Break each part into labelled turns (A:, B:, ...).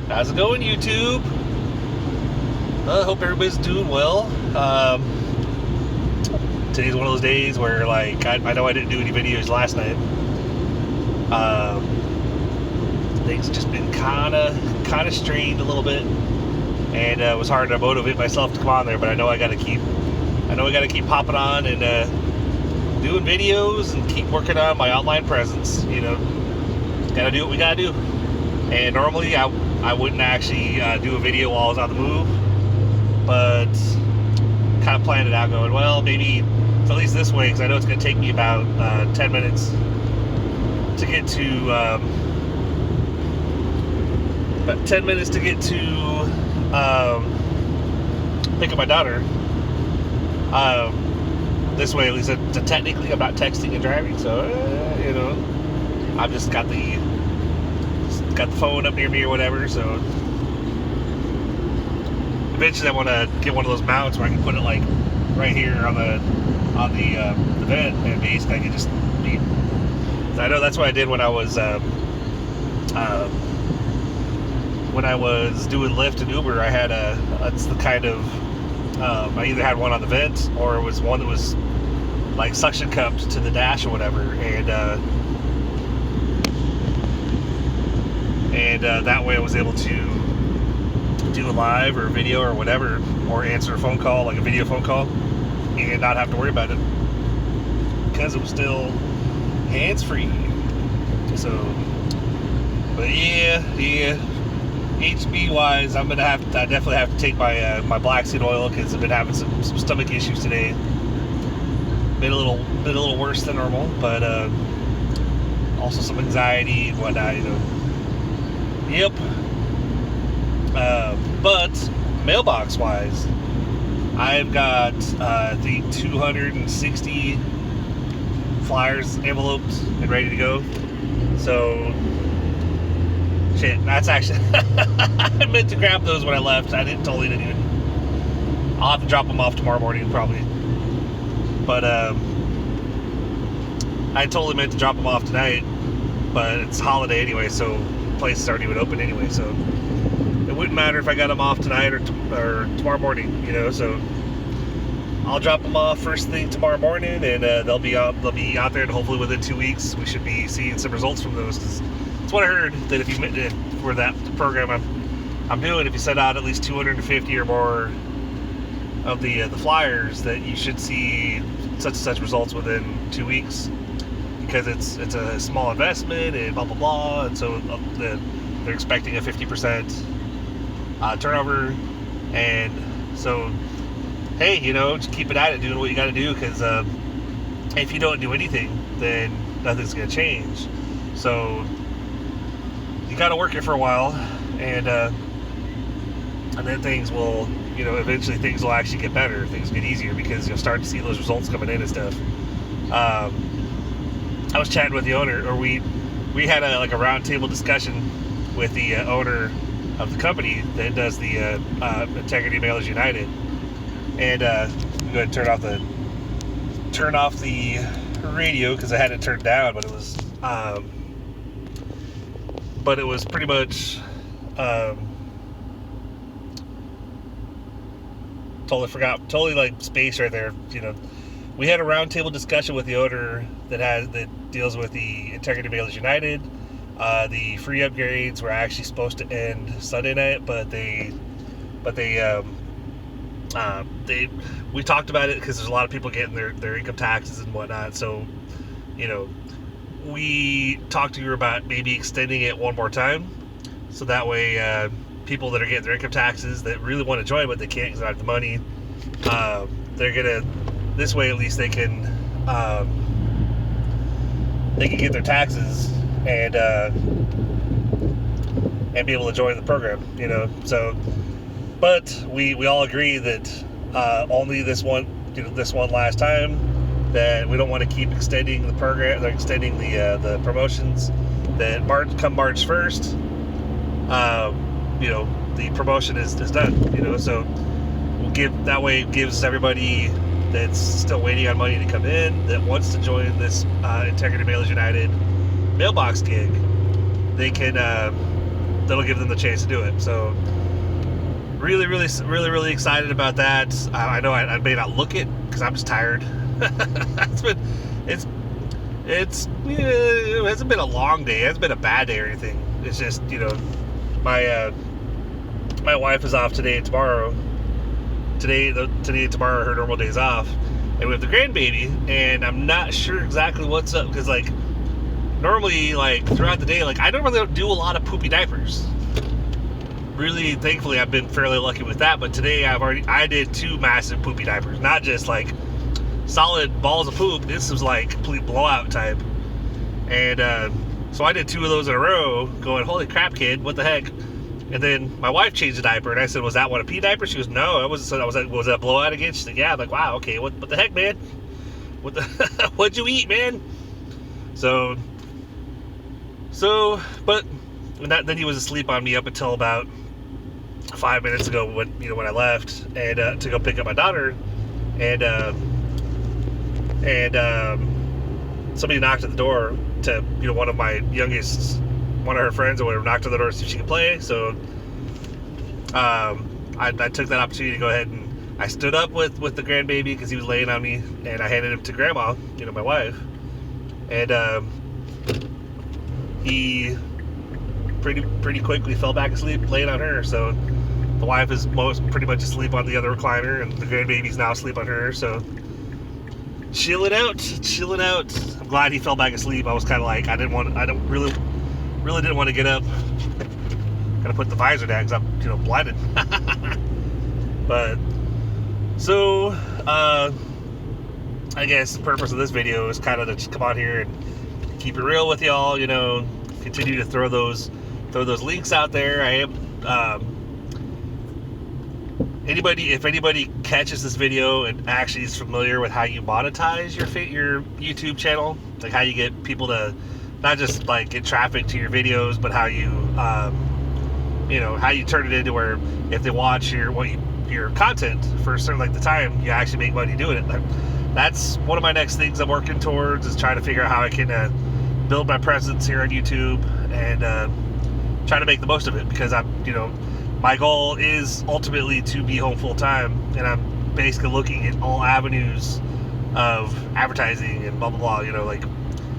A: How's it going, YouTube? I hope everybody's doing well. Today's one of those days where, like, I know I didn't do any videos last night. Things have just been kind of strained a little bit, and it was hard to motivate myself to come on there. But I know I got to keep popping on and doing videos and keep working on my online presence. Gotta do what we gotta do. And normally I wouldn't actually do a video while I was on the move, but kind of planned it out, going, well, maybe it's at least this way, because I know it's going to take me about 10 minutes to get to pick up my daughter. This way, at least, technically I'm not texting and driving, so I've just got the phone up near me or whatever. So eventually I want to get one of those mounts where I can put it like right here on the vent, and basically I can just be. I know that's what I did when I was doing Lyft and Uber. I had that's the kind of I either had one on the vent, or it was one that was like suction cupped to the dash or whatever, and that way I was able to do a live or a video or whatever, or answer a phone call, like a video phone call, and not have to worry about it, because it was still hands-free. So, but yeah, HB wise, I definitely have to take my black seed oil, because I've been having some stomach issues today. Been a little worse than normal, but also some anxiety and whatnot, Yep. But mailbox wise, I've got I think 260 flyers enveloped and ready to go. So shit, that's actually I meant to grab those when I left. I totally didn't even. I'll have to drop them off tomorrow morning probably. But I totally meant to drop them off tonight, but it's holiday anyway, so place aren't even open anyway, so it wouldn't matter if I got them off tonight or tomorrow morning, so I'll drop them off first thing tomorrow morning, and they'll be out there, and hopefully within 2 weeks we should be seeing some results from those, because that's what I heard, that for that program I'm doing, if you send out at least 250 or more of the flyers, that you should see such and such results within 2 weeks, because it's a small investment and blah blah blah, and so they're expecting a 50% turnover, and so hey, just keep it at it, doing what you got to do, because if you don't do anything, then nothing's going to change. So you got to work it for a while, and then things will, eventually things will actually get better, things get easier, because you'll start to see those results coming in and stuff. I was chatting with the owner, or we had a roundtable discussion with the owner of the company that does the Integrity Mailers United, and go ahead and turn off the radio, because I had it turned down, but it was pretty much totally like space right there. We had a roundtable discussion with the owner that deals with the Integrity Mailers United. The free upgrades were actually supposed to end Sunday night, but we talked about it, because there's a lot of people getting their income taxes and whatnot. So, we talked to you about maybe extending it one more time, so that way people that are getting their income taxes that really want to join but they can't because they don't have the money, they're gonna, this way at least they can get their taxes and be able to join the program, so, but we all agree that only this one last time, that we don't want to keep extending the program, extending the promotions, that March 1st, the promotion is done, so we'll that way it gives everybody that's still waiting on money to come in, that wants to join this Integrity Mailers United mailbox gig, they can that'll give them the chance to do it. So really excited about that. I know I may not look it because I'm just tired. It hasn't been a long day. It hasn't been a bad day or anything. It's just, my wife is off today and tomorrow. Today and tomorrow are her normal days off, and we have the grandbaby, and I'm not sure exactly what's up because like normally like throughout the day, like I normally don't do a lot of poopy diapers. Really, thankfully, I've been fairly lucky with that. But today I did 2 massive poopy diapers, not just like solid balls of poop. This was like complete blowout type, and so I did 2 of those in a row. Going, holy crap, kid, what the heck? And then my wife changed the diaper, and I said, "Was that one a pee diaper?" She goes, "No, it was." So was that a blowout again? She said, "Yeah." I'm like, "Wow, okay, what the heck, man? What'd you eat, man?" But then he was asleep on me up until about 5 minutes ago when I left and to go pick up my daughter, and somebody knocked at the door to one of my youngest. One of her friends or whatever knocked on the door to see if she could play. So I took that opportunity to go ahead and I stood up with the grandbaby because he was laying on me, and I handed him to Grandma, my wife, and he pretty quickly fell back asleep laying on her. So the wife is pretty much asleep on the other recliner, and the grandbaby's now asleep on her. So chilling out. I'm glad he fell back asleep. I was kind of like I really didn't want to get up. Gotta put the visor down because I'm blinded. But so I guess the purpose of this video is kind of to just come on here and keep it real with y'all. Continue to throw those links out there. I am if anybody catches this video and actually is familiar with how you monetize your YouTube channel, like how you get people to not just like get traffic to your videos, but how you how you turn it into where if they watch your content for a certain length of time, you actually make money doing it. That's one of my next things I'm working towards, is trying to figure out how I can build my presence here on YouTube and try to make the most of it, because my goal is ultimately to be home full time, and I'm basically looking at all avenues of advertising and blah blah blah. Like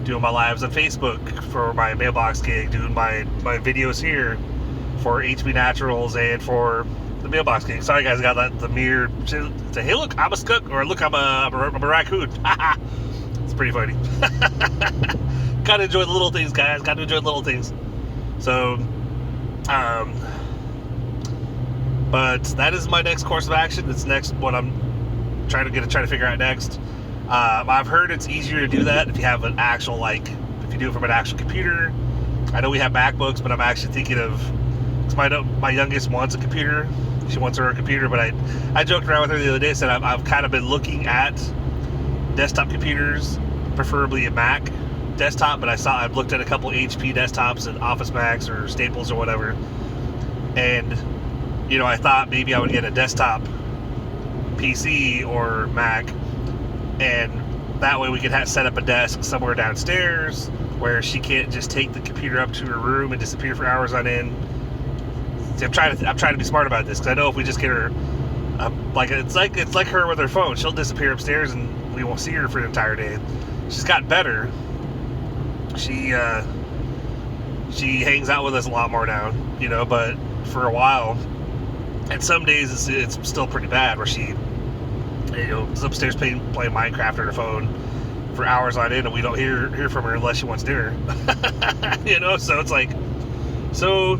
A: doing my lives on Facebook for my mailbox gig, doing my videos here for HB Naturals and for the mailbox gig. Sorry guys, I got the mirror to say, hey look, I'm a skunk, or look, I'm a raccoon. It's pretty funny. Gotta enjoy the little things, guys. Gotta enjoy the little things. So, but that is my next course of action. It's next what I'm trying to figure out next. I've heard it's easier to do that if you have an actual, if you do it from an actual computer. I know we have MacBooks, but I'm actually thinking of, because my youngest wants a computer. She wants her own computer, but I joked around with her the other day, said I've kind of been looking at desktop computers, preferably a Mac desktop, but I've looked at a couple HP desktops and Office Macs or Staples or whatever, and I thought maybe I would get a desktop PC or Mac, and that way we could set up a desk somewhere downstairs where she can't just take the computer up to her room and disappear for hours on end. See, I'm trying to be smart about this, because I know if we just get her it's like her with her phone, she'll disappear upstairs and we won't see her for an entire day. She's gotten better. She hangs out with us a lot more now, but for a while, and some days it's still pretty bad, where she is upstairs playing Minecraft on her phone for hours on end, and we don't hear from her unless she wants dinner. So it's like, so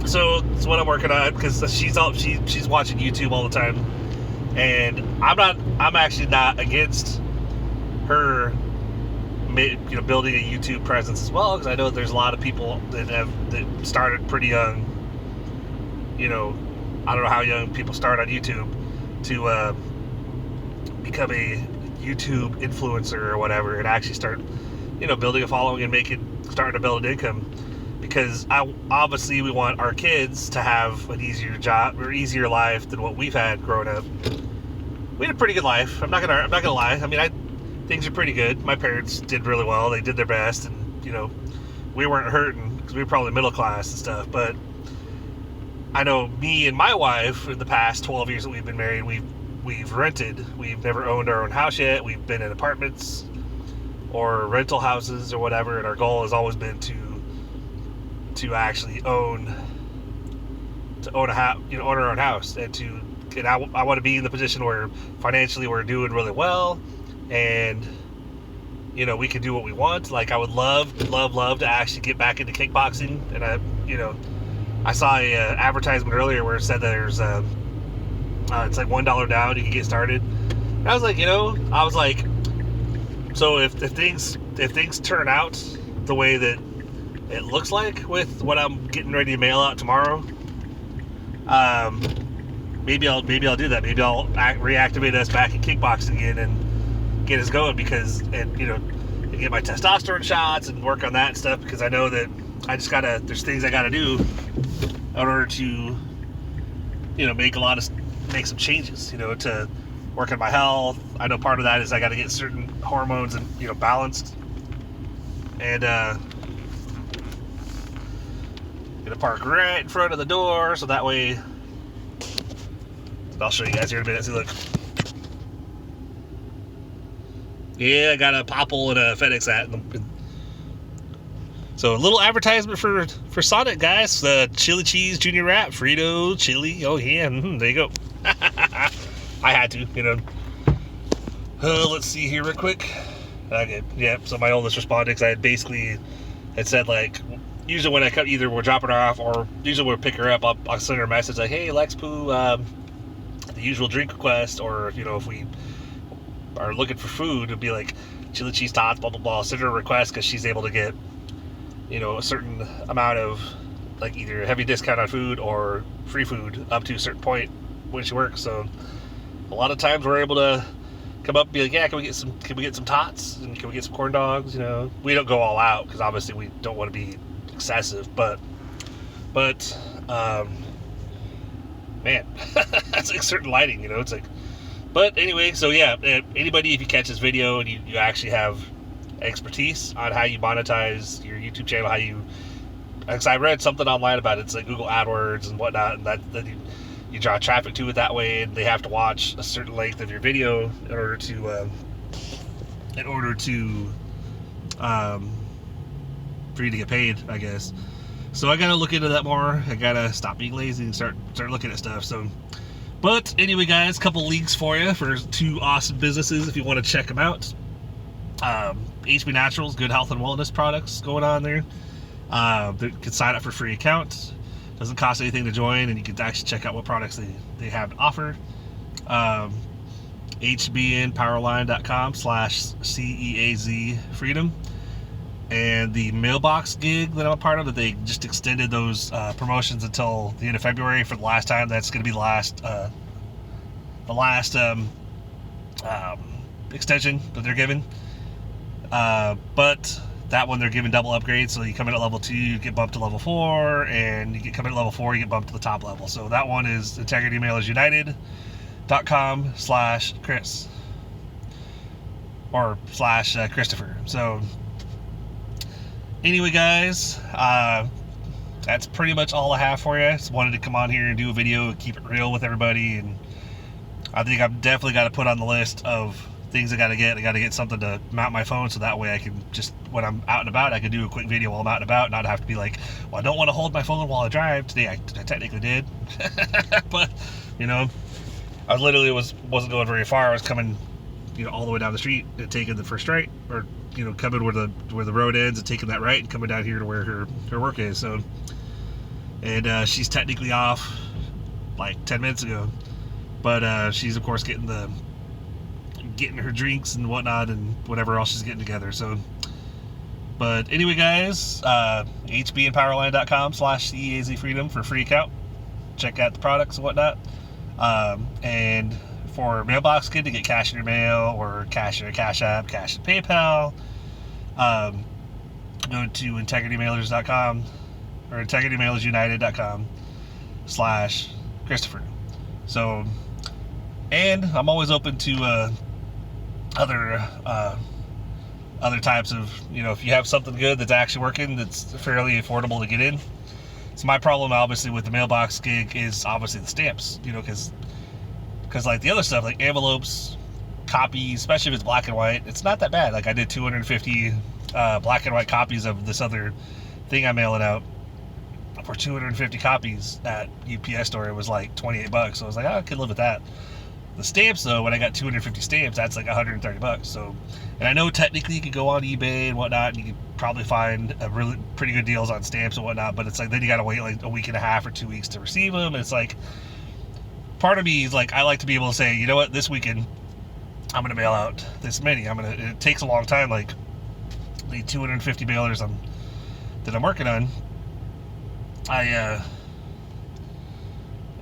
A: it's what I'm working on, because she's watching YouTube all the time, and I'm actually not against her building a YouTube presence as well, because I know there's a lot of people that started pretty young. I don't know how young people start on YouTube to become a YouTube influencer or whatever, and actually start building a following and starting to build an income. Because obviously we want our kids to have an easier job or easier life than what we've had growing up. We had a pretty good life. I'm not gonna lie. I mean, things are pretty good. My parents did really well. They did their best, and we weren't hurting because we were probably middle class and stuff. But I know me and my wife, in the past 12 years that we've been married, we've rented. We've never owned our own house yet. We've been in apartments or rental houses or whatever, and our goal has always been to actually own a house, own our own house, and I want to be in the position where financially we're doing really well, and we can do what we want. Like, I would love to actually get back into kickboxing, and I saw a advertisement earlier where it said that there's it's like $1 down, you can get started. And I was like, so if things turn out the way that it looks like with what I'm getting ready to mail out tomorrow, maybe I'll do that. Maybe I'll reactivate us back in kickboxing again and get us going, because get my testosterone shots and work on that and stuff, because I know that there's things I gotta do in order to make some changes, to work on my health. I know part of that is I got to get certain hormones and balanced, and gonna park right in front of the door so that way I'll show you guys here in a minute. See, look, yeah, I got a Popple and a FedEx hat. So a little advertisement for Sonic, guys. The chili cheese junior wrap, Frito chili. Oh yeah, there you go. I had to, let's see here real quick. Okay, yeah. So my oldest responded, because I had said, like, usually when I come, either we're dropping her off or usually we'll pick her up. I'll send her a message like, hey, Lex Poo, the usual drink request, or if we are looking for food, it'd be like chili cheese tots, blah blah blah. I'll send her a request, because she's able to get a certain amount of, like, either heavy discount on food or free food up to a certain point when she works. So a lot of times we're able to come up and be like, yeah, can we get some tots, and can we get some corn dogs? We don't go all out, because obviously we don't want to be excessive, but man, that's like certain lighting, it's like. But anyway, so yeah, anybody, if you catch this video and you actually have expertise on how you monetize your YouTube channel, because I read something online about it. It's like Google AdWords and whatnot, and that you draw traffic to it that way, and they have to watch a certain length of your video in order to for you to get paid, I guess. So I gotta look into that more. I gotta stop being lazy and start looking at stuff. So, but anyway, guys, couple links for you for two awesome businesses if you want to check them out. HB Naturals, good health and wellness products going on there. You can sign up for a free account. Doesn't cost anything to join, and you can actually check out what products they have to offer. hbnpowerline.com/CEAZ freedom. And the mailbox gig that I'm a part of, that they just extended those promotions until the end of February for the last time. That's going to be the last extension that they're giving. But that one, they're giving double upgrades. So you come in at level 2, you get bumped to level 4, and you come in at level 4, you get bumped to the top level. So that one is integritymaillersunited.com/Chris or /Christopher. So anyway, guys, that's pretty much all I have for you. Just wanted to come on here and do a video, keep it real with everybody, and I think I've definitely got to put on the list of things I got to get. I got to get something to mount my phone, so that way I can just, when I'm out and about, I can do a quick video while I'm out and about, not have to be like, well, I don't want to hold my phone while I drive. Today I technically did, but I literally wasn't going very far. I was coming, all the way down the street and taking the first right, or coming where the road ends and taking that right and coming down here to where her work is. So, and she's technically off like 10 minutes ago, but she's of course getting her drinks and whatnot and whatever else she's getting together. So, but anyway, guys, hbnpowerline.com/CEAZ freedom for free account. Check out the products and whatnot, and for Mailbox Kid to get cash in your mail, or cash in your Cash App, cash in PayPal, go to integritymailers.com or integritymaillersunited.com/Christopher. So, and I'm always open to other other types of, if you have something good that's actually working, that's fairly affordable to get in. So my problem, obviously, with the mailbox gig is obviously the stamps, because like the other stuff, like envelopes, copies, especially if it's black and white, it's not that bad. Like I did 250 black and white copies of this other thing I'm mailing out for 250 copies at UPS store. It was like $28, so I was like, I could live with that. The stamps, though, when I got 250 stamps, that's like $130. So, and I know technically you could go on eBay and whatnot, and you could probably find a really pretty good deals on stamps and whatnot. But it's like then you got to wait like a week and a half or 2 weeks to receive them. And it's like, part of me is like, I like to be able to say, you know what, this weekend I'm gonna mail out this many. It takes a long time. Like the 250 mailers that I'm working on,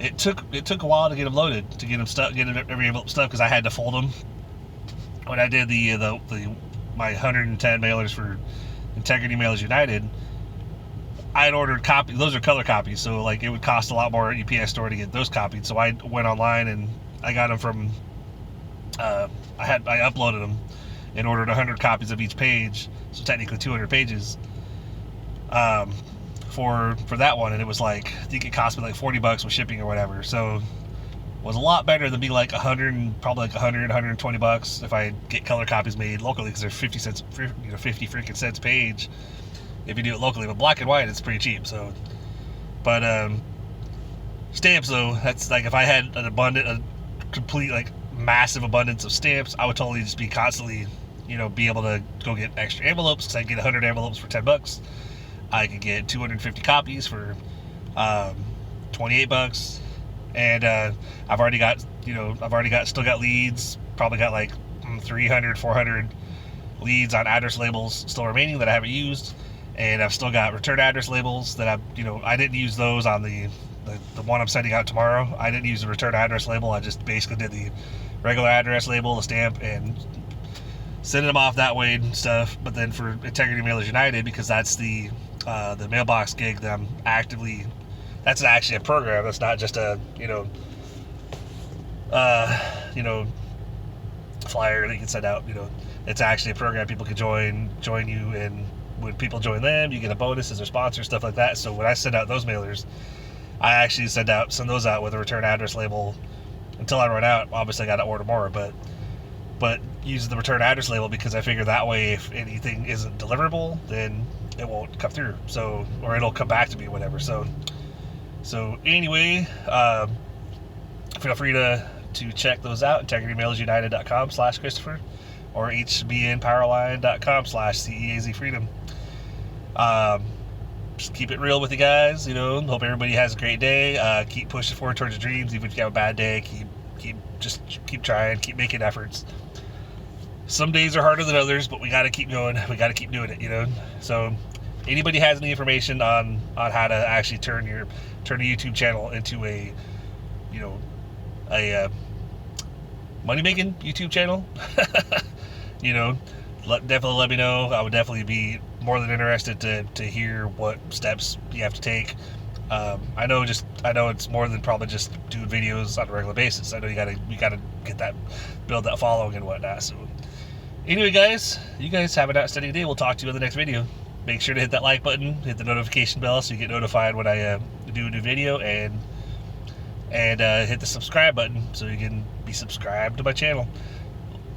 A: it took a while to get them loaded, to get them stuck, get every envelope stuck, because I had to fold them. When I did my 110 mailers for Integrity Mailers United, I had ordered copies. Those are color copies, so like it would cost a lot more at UPS store to get those copied. So I went online and I got them from. I uploaded them and ordered 100 copies of each page, so technically 200 pages. For that one, and it was like, I think it cost me like $40 with shipping or whatever. So it was a lot better than be like probably like $120 if I get color copies made locally, because they're 50 freaking cents a page if you do it locally. But black and white, it's pretty cheap. So, but stamps though, that's like if I had a complete like massive abundance of stamps, I would totally just be constantly, be able to go get extra envelopes, because I get 100 envelopes for $10. I could get 250 copies for $28, and I've already got still got leads. Probably got like 300, 400 leads on address labels still remaining that I haven't used, and I've still got return address labels that I didn't use those on the one I'm sending out tomorrow. I didn't use the return address label. I just basically did the regular address label, the stamp, and sending them off that way and stuff. But then for Integrity Mailers United, because that's the mailbox gig that I'm actively, that's actually a program. That's not just a flyer that you can send out. It's actually a program people can join you, and when people join them, you get a bonus as their sponsor, stuff like that. So when I send out those mailers, I actually send those out with a return address label until I run out. Obviously, I got to order more, but use the return address label, because I figure that way if anything isn't deliverable, then it won't come through. So, or it'll come back to me, whatever. So anyway, feel free to check those out. IntegrityMailersUnited.com/Christopher or HBNPowerline.com/CEAZFreedom. Just keep it real with you guys. Hope everybody has a great day. Keep pushing forward towards your dreams, even if you have a bad day. Keep trying, keep making efforts. Some days are harder than others, but we got to keep going. We got to keep doing it, So, anybody has any information on how to actually turn a YouTube channel into a money-making YouTube channel, definitely let me know. I would definitely be more than interested to hear what steps you have to take. I know it's more than probably just doing videos on a regular basis. I know you gotta build that following and whatnot. So anyway, guys, you guys have an outstanding day. We'll talk to you in the next video. Make sure to hit that like button, hit the notification bell so you get notified when I do a new video, and hit the subscribe button so you can be subscribed to my channel.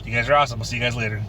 A: You guys are awesome. We'll see you guys later.